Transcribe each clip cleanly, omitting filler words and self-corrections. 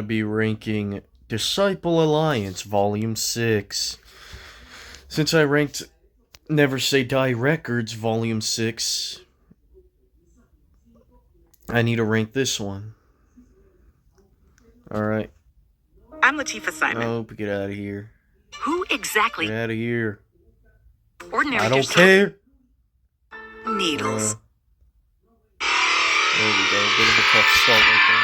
be ranking Disciple Alliance Volume 6. Since I ranked Never Say Die Records Volume 6, I need to rank this one. Alright. I'm Latifah Simon. Nope, get out of here. Who exactly? Get out of here. Ordinary. I don't care. Needles. There we go. Bit of a tough start right there.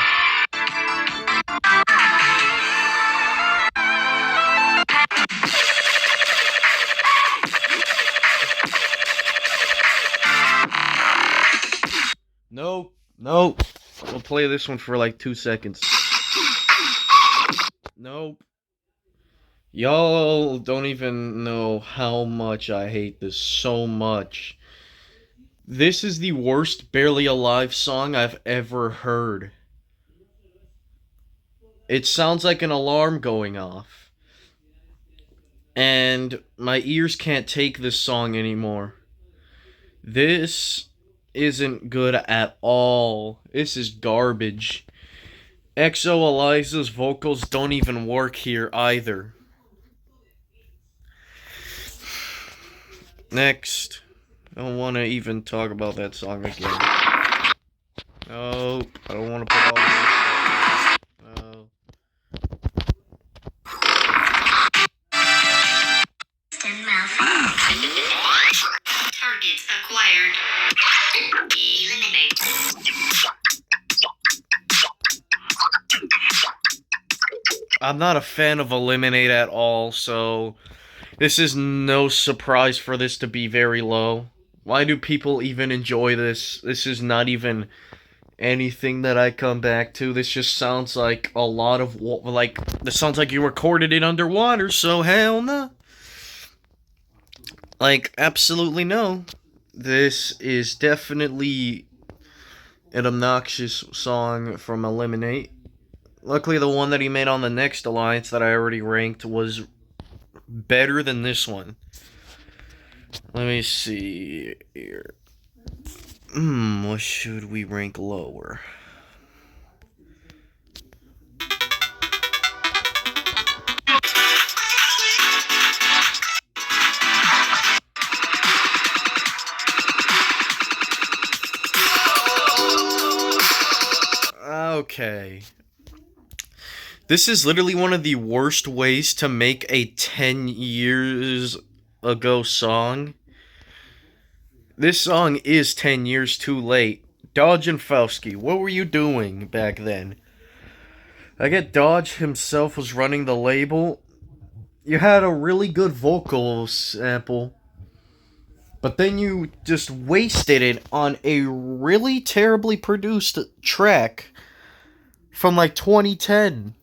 Nope. We'll play this one for like 2 seconds. Nope. Y'all don't even know how much I hate this so much. This is the worst Barely Alive song I've ever heard. It sounds like an alarm going off. And my ears can't take this song anymore. This isn't good at all. This is garbage. EXO Eliza's vocals don't even work here either. Next. I don't want to even talk about that song again. No, I don't want to put all this. No. Targets acquired. Eliminate. I'm not a fan of Eliminate at all, so this is no surprise for this to be very low. Why do people even enjoy this? This is not even anything that I come back to. This just sounds like a lot of, this sounds like you recorded it underwater, so hell no. Like, absolutely no. This is definitely an obnoxious song from Eliminate. Luckily, the one that he made on the next alliance that I already ranked was better than this one. Let me see here. What should we rank lower? Okay. This is literally one of the worst ways to make a 10 years ago song. This song is 10 years too late. Dodge and Fowski, what were you doing back then? I get Dodge himself was running the label. You had a really good vocal sample, but then you just wasted it on a really terribly produced track from like 2010.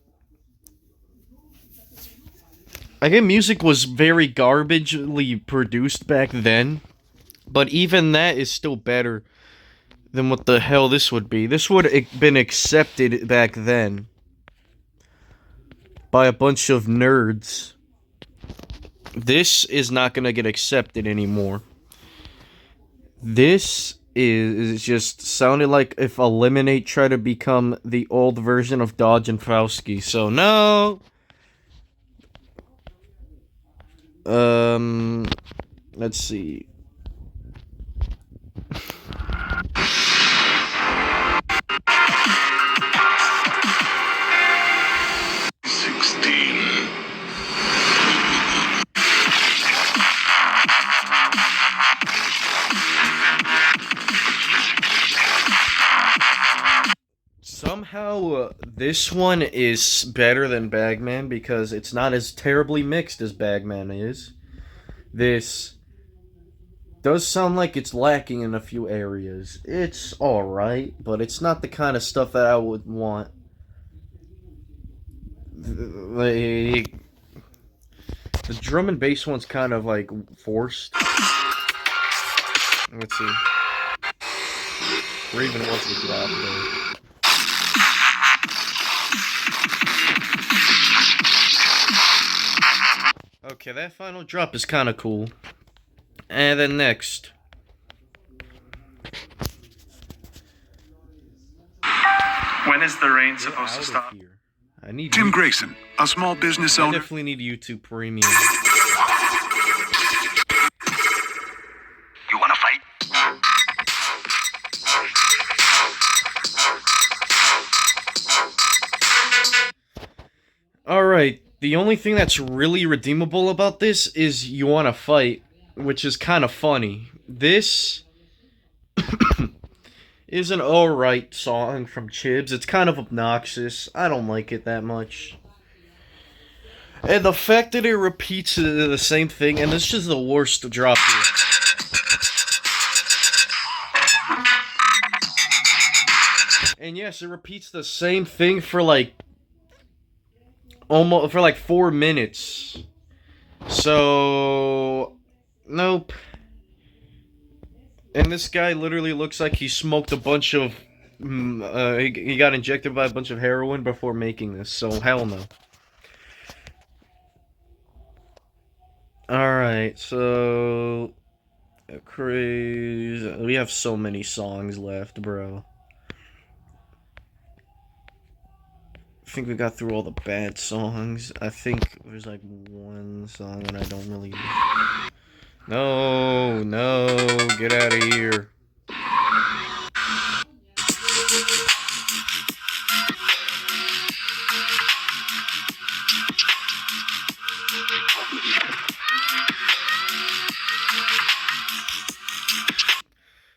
I get music was very garbagely produced back then, but even that is still better than what the hell this would be. This would have been accepted back then by a bunch of nerds. This is not going to get accepted anymore. This is just sounded like if Eliminate tried to become the old version of Dodge and Fowski. So no. Let's see. Somehow, this one is better than Bagman because it's not as terribly mixed as Bagman is. This does sound like it's lacking in a few areas. It's alright, but it's not the kind of stuff that I would want. The drum and bass one's kind of like forced. Let's see. Raven wants to get out of there. Okay, that final drop is kind of cool. And then next. When is the rain supposed to stop? I need Tim Grayson, a small business I owner. definitely need YouTube Premium. You wanna fight? Alright, the only thing that's really redeemable about this is You Wanna Fight, which is kind of funny. This is an alright song from Chibs. It's kind of obnoxious. I don't like it that much. And the fact that it repeats the same thing, and this is the worst drop here. And yes, it repeats the same thing for like almost for like 4 minutes. So nope. And this guy literally looks like he smoked a bunch of he got injected by a bunch of heroin before making this. So hell no. Alright, so crazy. We have so many songs left, bro. I think we got through all the bad songs. I think there's like one song that I don't really. No, get out of here.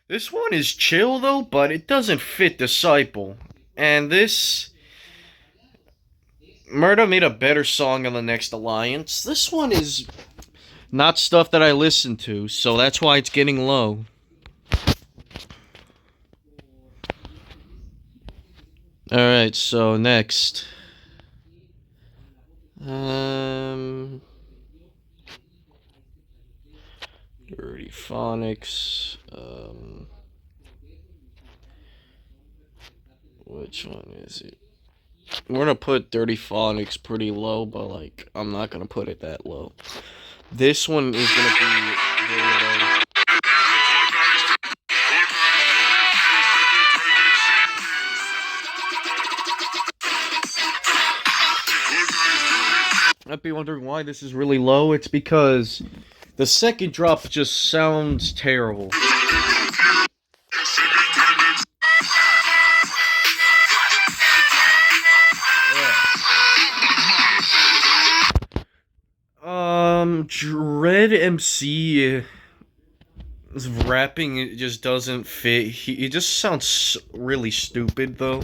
This one is chill though, but it doesn't fit Disciple. And this Murda made a better song on the Next Alliance. This one is not stuff that I listen to, so that's why it's getting low. Alright, so next. Dirty Phonics. Which one is it? We're gonna put Dirty Phonics pretty low, but like I'm not gonna put it that low. This one is gonna be very low. Might be wondering why this is really low. It's because the second drop just sounds terrible. Dread MC his rapping, it just doesn't fit. He just sounds really stupid though.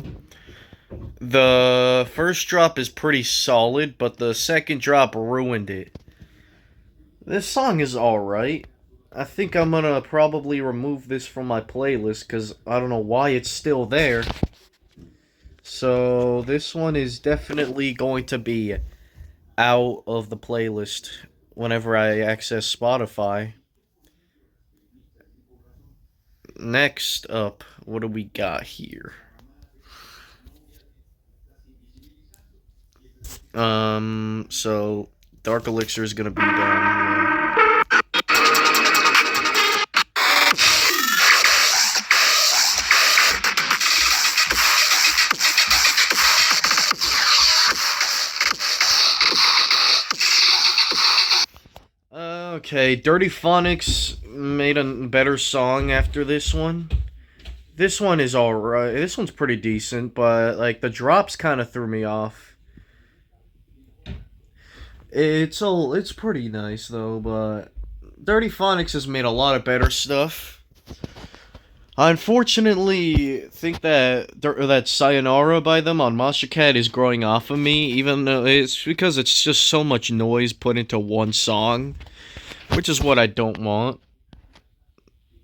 The first drop is pretty solid, but the second drop ruined it. This song is alright. I think I'm gonna probably remove this from my playlist because I don't know why it's still there. So this one is definitely going to be out of the playlist whenever I access Spotify. Next up, what do we got here? So Dark Elixir is gonna be down here. Okay, Dirty Phonics made a better song after this one. This one is alright. This one's pretty decent, but like the drops kind of threw me off. It's pretty nice though, but Dirty Phonics has made a lot of better stuff. I unfortunately think that Sayonara by them on Monster Cat is growing off of me, even though it's because it's just so much noise put into one song, which is what I don't want.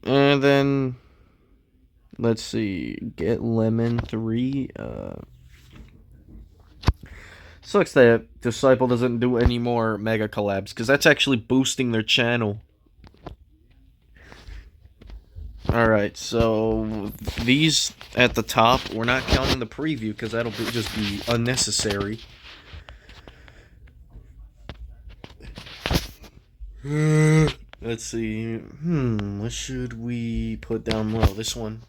And then let's see, Get Lemon 3. Sucks that Disciple doesn't do any more mega collabs, because that's actually boosting their channel. Alright, so these at the top, we're not counting the preview, because that'll just be unnecessary. Let's see. What should we put down low? This one.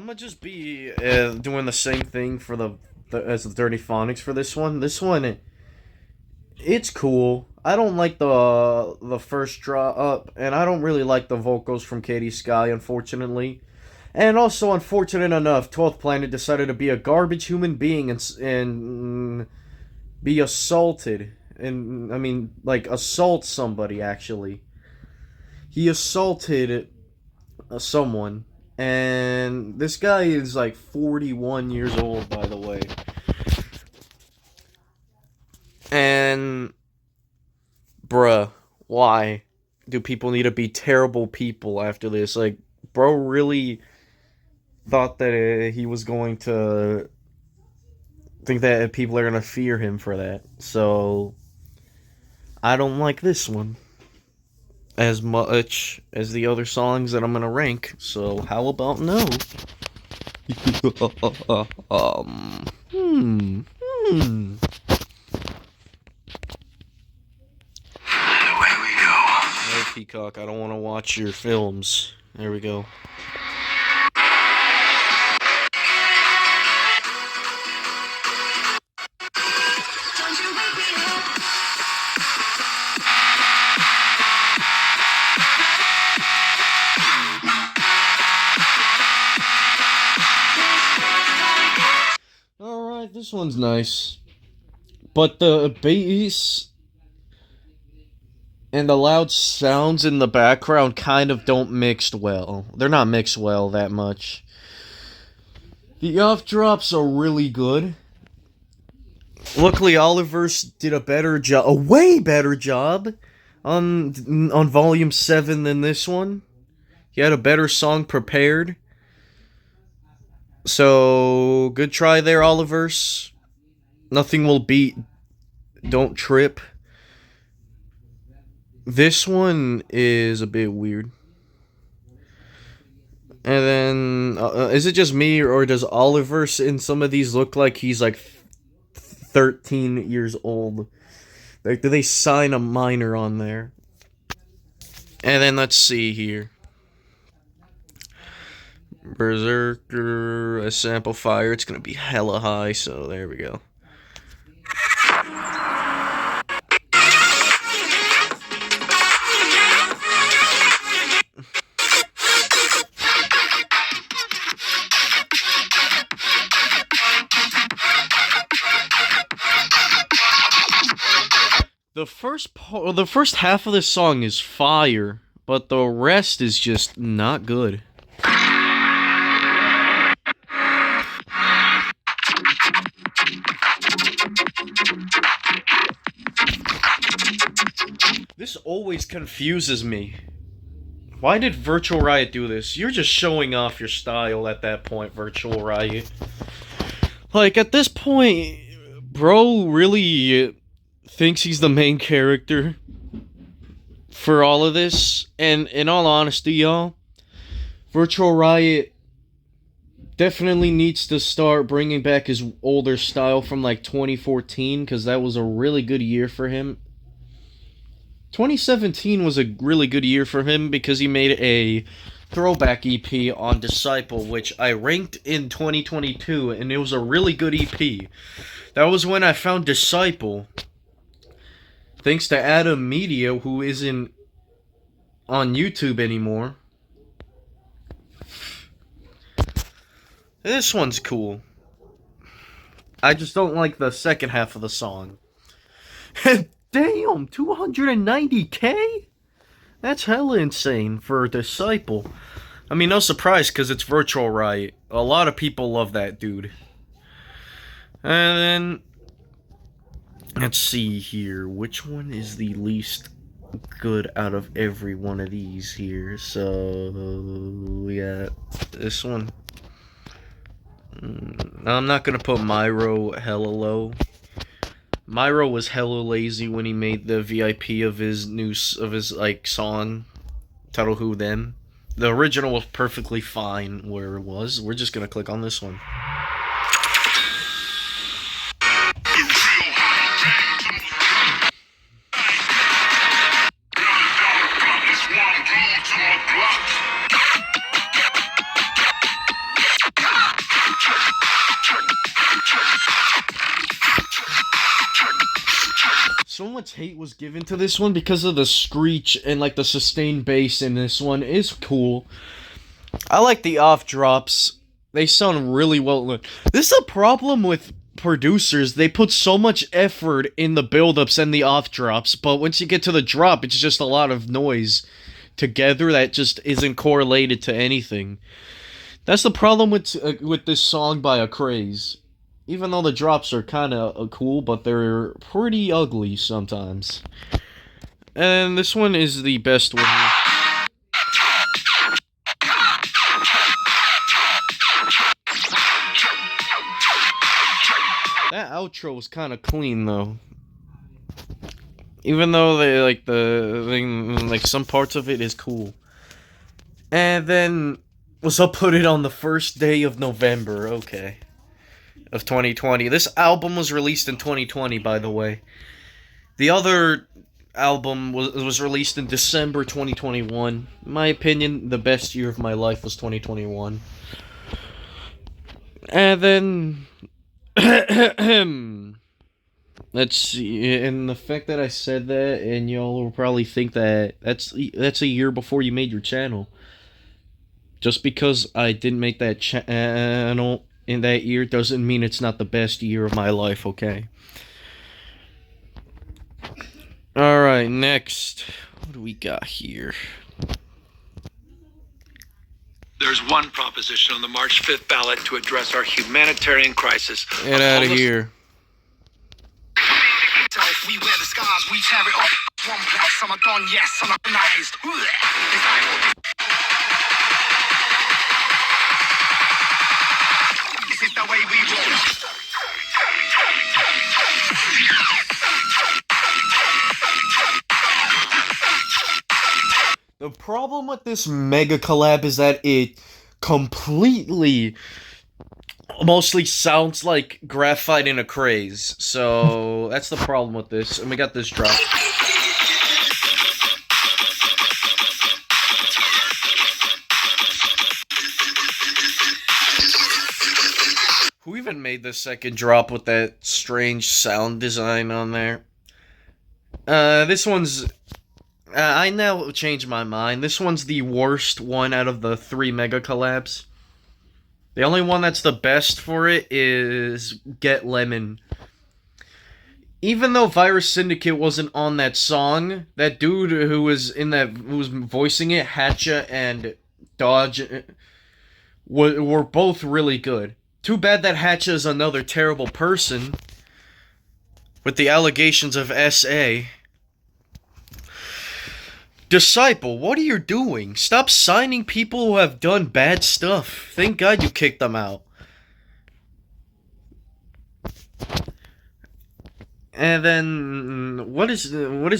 gonna just be doing the same thing for as the Dirty Phonics for this one. This one, it's cool. I don't like the first drop, and I don't really like the vocals from Katie Sky, unfortunately. And also, unfortunate enough, 12th Planet decided to be a garbage human being and be assaulted. And, I mean, like, assault somebody, actually. He assaulted someone. And this guy is, like, 41 years old, by the way. And, bruh, why do people need to be terrible people after this? Like, bro really thought that he was going to think that people are going to fear him for that. So, I don't like this one as much as the other songs that I'm going to rank. So, how about no? Away we go. No, Peacock, I don't want to watch your films. There we go. Alright, this one's nice. But the bass and the loud sounds in the background kind of don't mix well. They're not mixed well that much. The off drops are really good. Luckily, Oliver's did a way better job on Volume 7 than this one. He had a better song prepared. So, good try there, Oliver's. Nothing will beat Don't Trip. This one is a bit weird. And then, is it just me, or does Oliver in some of these look like he's like 13 years old? Like, do they sign a minor on there? And then, let's see here. Berserker, a sample fire, it's gonna be hella high, so there we go. The first half of this song is fire, but the rest is just not good. This always confuses me. Why did Virtual Riot do this? You're just showing off your style at that point, Virtual Riot. Like, at this point, bro really thinks he's the main character for all of this. And in all honesty, y'all, Virtual Riot definitely needs to start bringing back his older style from like 2014, because that was a really good year for him. 2017 was a really good year for him because he made a throwback EP on Disciple, which I ranked in 2022, and it was a really good EP. That was when I found Disciple, thanks to Adam Media, who isn't on YouTube anymore. This one's cool. I just don't like the second half of the song. Damn, 290k? That's hella insane for a Disciple. I mean, no surprise, because it's Virtual Riot. A lot of people love that dude. And then, let's see here. Which one is the least good out of every one of these here? So, we got this one. I'm not going to put Myro hella low. Myro was hella lazy when he made the VIP of his like song titled Who Them. The original was perfectly fine where it was. We're just gonna click on this one. so much hate was given to this one because of the screech and like the sustained bass in this one is cool. I like the off drops. They sound really well. This is a problem with producers. They put so much effort in the build-ups and the off drops, but once you get to the drop, it's just a lot of noise together that just isn't correlated to anything. That's the problem with this song by Acraze. Even though the drops are kind of cool, but they're pretty ugly sometimes. And this one is the best one. That outro was kind of clean though. Even though they like the thing, like some parts of it is cool. And then was uploaded on the first day of November. Okay. Of 2020. This album was released in 2020, by the way. The other album was released in December 2021. In my opinion, the best year of my life was 2021. And then let's see, and the fact that I said that, and y'all will probably think that that's a year before you made your channel. Just because I didn't make that channel in that year doesn't mean it's not the best year of my life, okay? Alright, next. What do we got here? There's one proposition on the March 5th ballot to address our humanitarian crisis. Get out of here. We wear the scars, we tear it off. One black summer gone, yes, unrecognized. This is the way we roll. The problem with this mega collab is that it completely mostly sounds like Graphite in Acraze. So that's the problem with this. And we got this drop. Who even made the second drop with that strange sound design on there? This one's... I now changed my mind. This one's the worst one out of the 3 mega collabs. The only one that's the best for it is Get Lemon. Even though Virus Syndicate wasn't on that song, that dude who was voicing it, Hatcha and Dodge, were both really good. Too bad that Hatcha is another terrible person with the allegations of SA. Disciple, what are you doing? Stop signing people who have done bad stuff. Thank God you kicked them out. And then, what is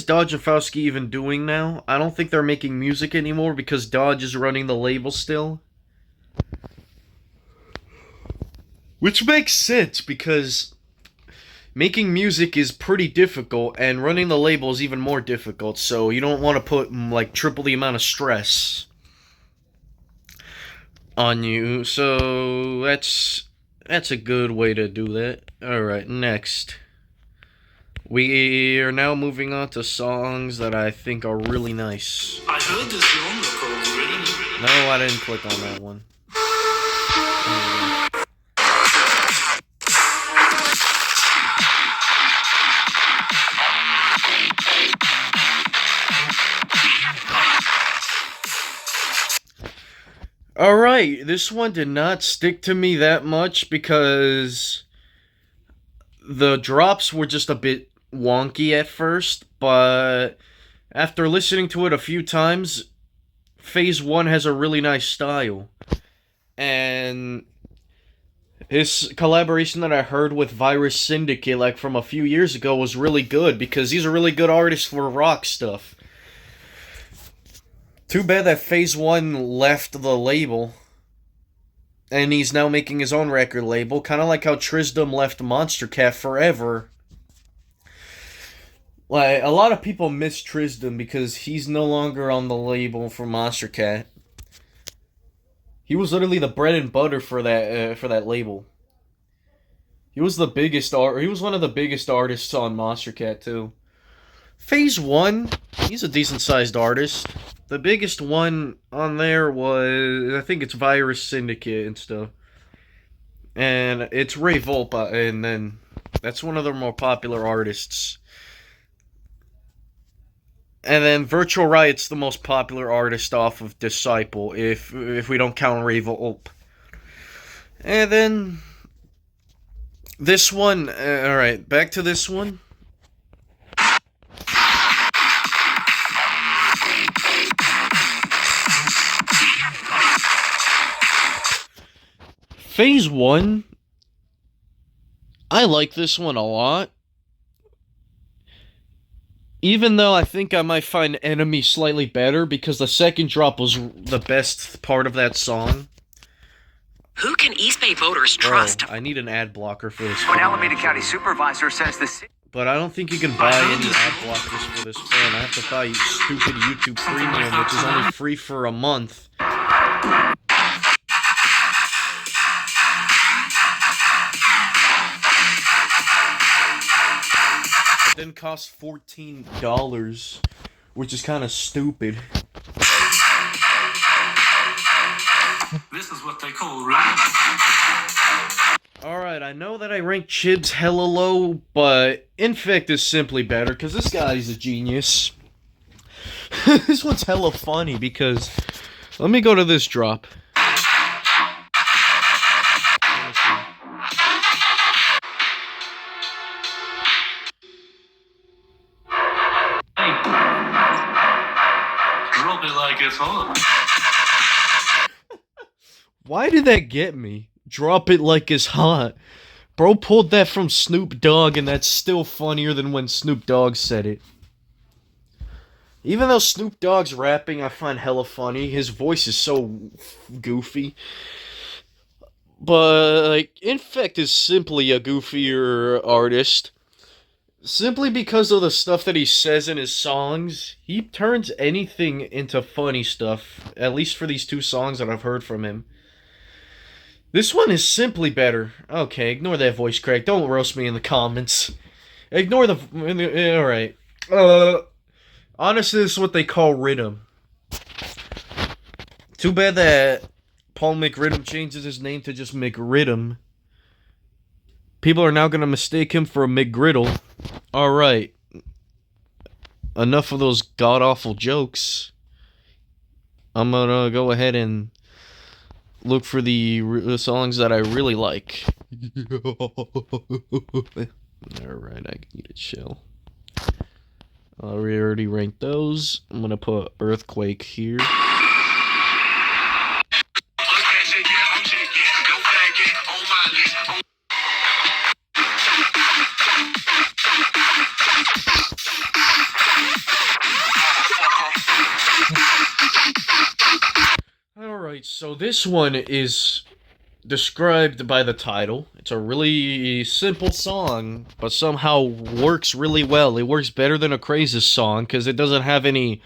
Dodge and Fauski even doing now? I don't think they're making music anymore because Dodge is running the label still. Which makes sense because making music is pretty difficult, and running the label is even more difficult, so you don't want to put, like, triple the amount of stress on you. So, that's a good way to do that. Alright, next. We are now moving on to songs that I think are really nice. I heard this long ago. No, I didn't click on that one. Alright, this one did not stick to me that much because the drops were just a bit wonky at first, but after listening to it a few times, Phase 1 has a really nice style. And his collaboration that I heard with Virus Syndicate, like from a few years ago, was really good because he's a really good artist for rock stuff. Too bad that Phase 1 left the label, and he's now making his own record label, kind of like how Trisdom left Monstercat forever. Like, a lot of people miss Trisdom because he's no longer on the label for Monstercat. He was literally the bread and butter for that label. He was one of the biggest artists on Monstercat too. Phase 1, he's a decent sized artist. The biggest one on there was, I think it's Virus Syndicate and stuff. And it's Ray Volpa, and then that's one of their more popular artists. And then Virtual Riot's the most popular artist off of Disciple, if we don't count Ray Volpa. And then this one, alright, back to this one. Phase 1, I like this one a lot. Even though I think I might find Enemy slightly better, because the second drop was the best part of that song. Who can East Bay voters trust? Bro, I need an ad blocker for this When phone, Alameda actually. County Supervisor says the city. But I don't think you can buy any ad blockers for this phone. I have to buy stupid YouTube Premium, which is only free for a month. It then costs $14, which is kind of stupid. This is what they call rap. Alright, I know that I ranked Chibs hella low, but Infect is simply better, because this guy's a genius. This one's hella funny, because... Let me go to this drop. Drop it like it's hot. Why did that get me? Drop it like it's hot. Bro pulled that from Snoop Dogg, and that's still funnier than when Snoop Dogg said it. Even though Snoop Dogg's rapping I find hella funny, his voice is so goofy. But, like, Infect is simply a goofier artist. Simply because of the stuff that he says in his songs, he turns anything into funny stuff. At least for these two songs that I've heard from him. This one is simply better. Okay, ignore that voice crack. Don't roast me in the comments. Ignore the... Alright. Honestly, this is what they call rhythm. Too bad that Paul McRhythm changes his name to just McRhythm. People are now going to mistake him for a McGriddle. Alright. Enough of those god-awful jokes. I'm gonna go ahead and look for the songs that I really like. Alright, I need to chill. We already ranked those. I'm gonna put Earthquake here. Alright, so this one is described by the title. It's a really simple song, but somehow works really well. It works better than a Crazy song, because it doesn't have any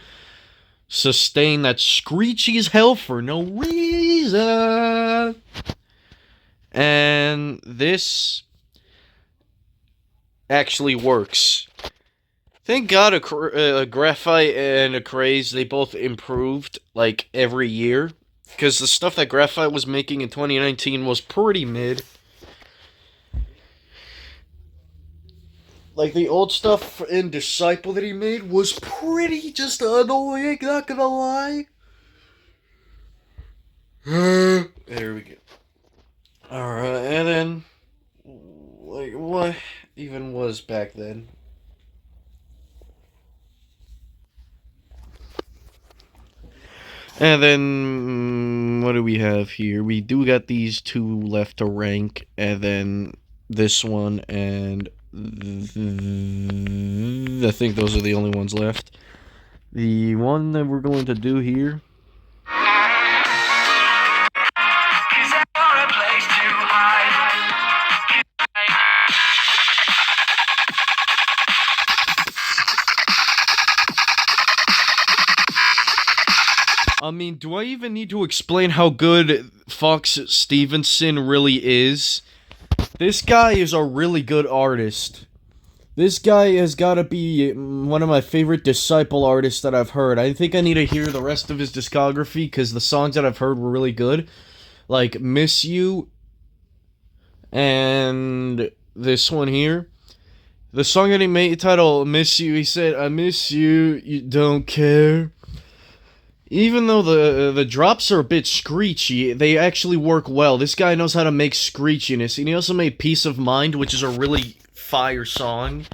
sustain that's screechy as hell for no reason. And this actually works. Thank God a Graphite and a Craze, they both improved, like, every year. Because the stuff that Graphite was making in 2019 was pretty mid. Like, the old stuff in Disciple that he made was pretty just annoying, not gonna lie. There we go. Alright, and then... Like, what even was back then? And then, what do we have here? We do got these two left to rank, and then this one, and I think those are the only ones left. The one that we're going to do here... I mean, do I even need to explain how good Fox Stevenson really is? This guy is a really good artist. This guy has got to be one of my favorite Disciple artists that I've heard. I think I need to hear the rest of his discography because the songs that I've heard were really good. Like Miss You and this one here. The song that he made titled Miss You, he said, I miss you, you don't care. Even though the drops are a bit screechy, they actually work well. This guy knows how to make screechiness. And he also made Peace of Mind, which is a really fire song.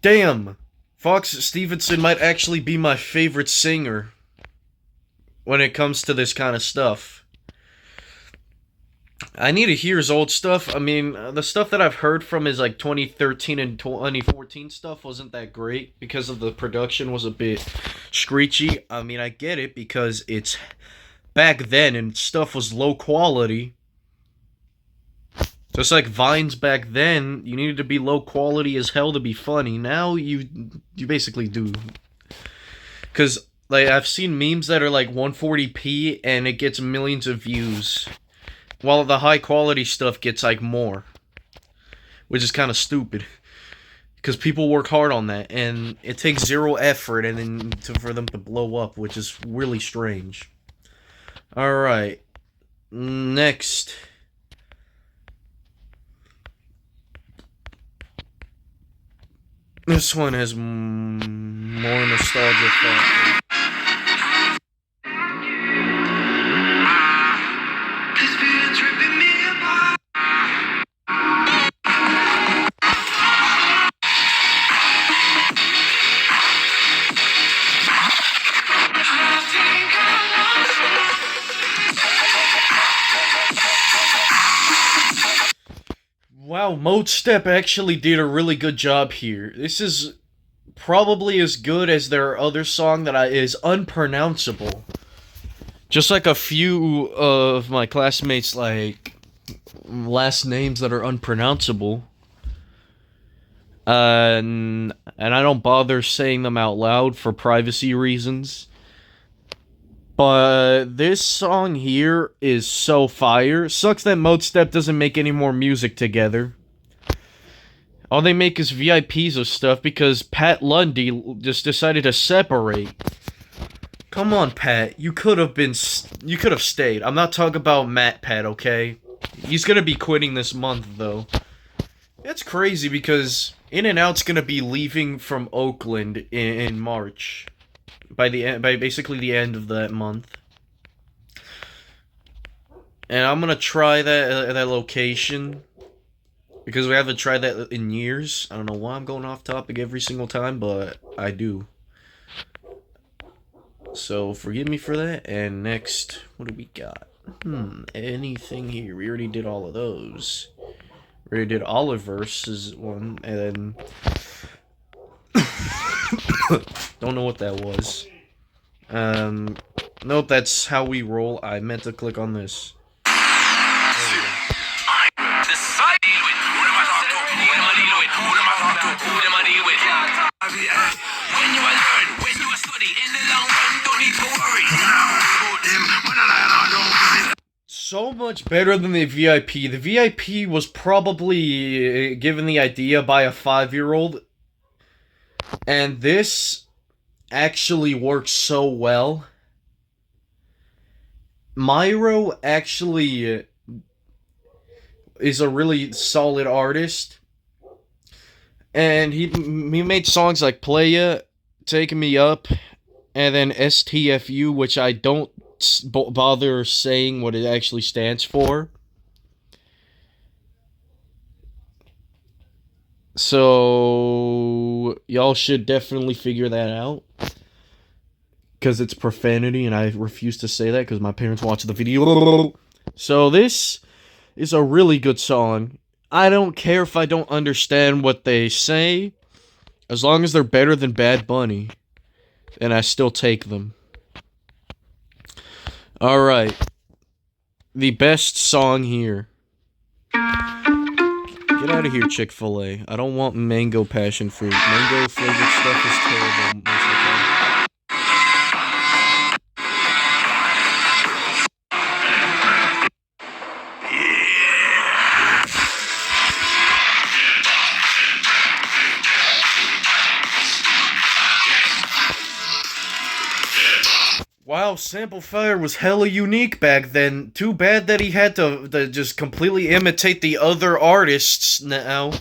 Damn, Fox Stevenson might actually be my favorite singer when it comes to this kind of stuff. I need to hear his old stuff. I mean, the stuff that I've heard from his like 2013 and 2014 stuff wasn't that great because of the production was a bit screechy. I mean, I get it because it's back then and stuff was low quality. Just like Vines back then, you needed to be low quality as hell to be funny. Now you basically do. Cause like I've seen memes that are like 140p and it gets millions of views. While the high quality stuff gets like more. Which is kind of stupid. Because people work hard on that and it takes zero effort and then for them to blow up, which is really strange. Alright. Next. This one has more nostalgia factor. Wow, Mode Step actually did a really good job here. This is probably as good as their other song that is unpronounceable. Just like a few of my classmates, like, last names that are unpronounceable. And I don't bother saying them out loud for privacy reasons. But this song here is so fire. Sucks that Mode Step doesn't make any more music together. All they make is VIPs of stuff because Pat Lundy just decided to separate. Come on, Pat. You could have stayed. I'm not talking about Matt Pat, okay? He's gonna be quitting this month, though. That's crazy because In-N-Out's gonna be leaving from Oakland in March. By basically the end of that month. And I'm gonna try that location. Because we haven't tried that in years. I don't know why I'm going off topic every single time, but I do. So, forgive me for that. And next, what do we got? Anything here? We already did all of those. We already did Oliver's one, and then... Don't know what that was. Nope, that's how we roll. I meant to click on this. So much better than the VIP. The VIP was probably given the idea by a 5-year-old. And this actually works so well. Myro actually is a really solid artist. And he made songs like Playa, Taking Me Up, and then STFU, which I don't bother saying what it actually stands for. So, y'all should definitely figure that out. Because it's profanity, and I refuse to say that because my parents watch the video. So, this is a really good song. I don't care if I don't understand what they say. As long as they're better than Bad Bunny. Then I still take them. Alright. The best song here. Get out of here, Chick-fil-A. I don't want mango passion fruit. Mango flavored stuff is terrible most of the time. wow, Sample Fire was hella unique back then. Too bad that he had to just completely imitate the other artists now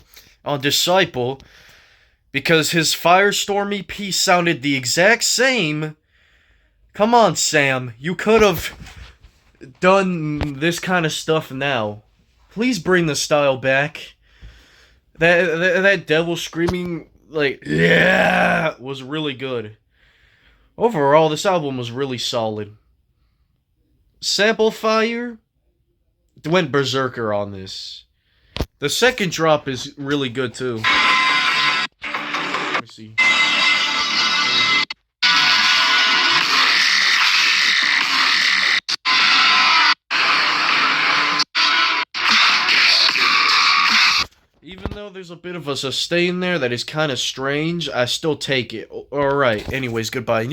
on Disciple, because his Firestorm EP sounded the exact same. Come on, Sam, you could have done this kind of stuff now. Please bring the style back. That devil screaming, like, yeah, was really good. Overall, this album was really solid. Sample Fire went berserker on this. The second drop is really good too. Let me see. Even though there's a bit of a sustain there that is kind of strange, I still take it. Alright, anyways, goodbye.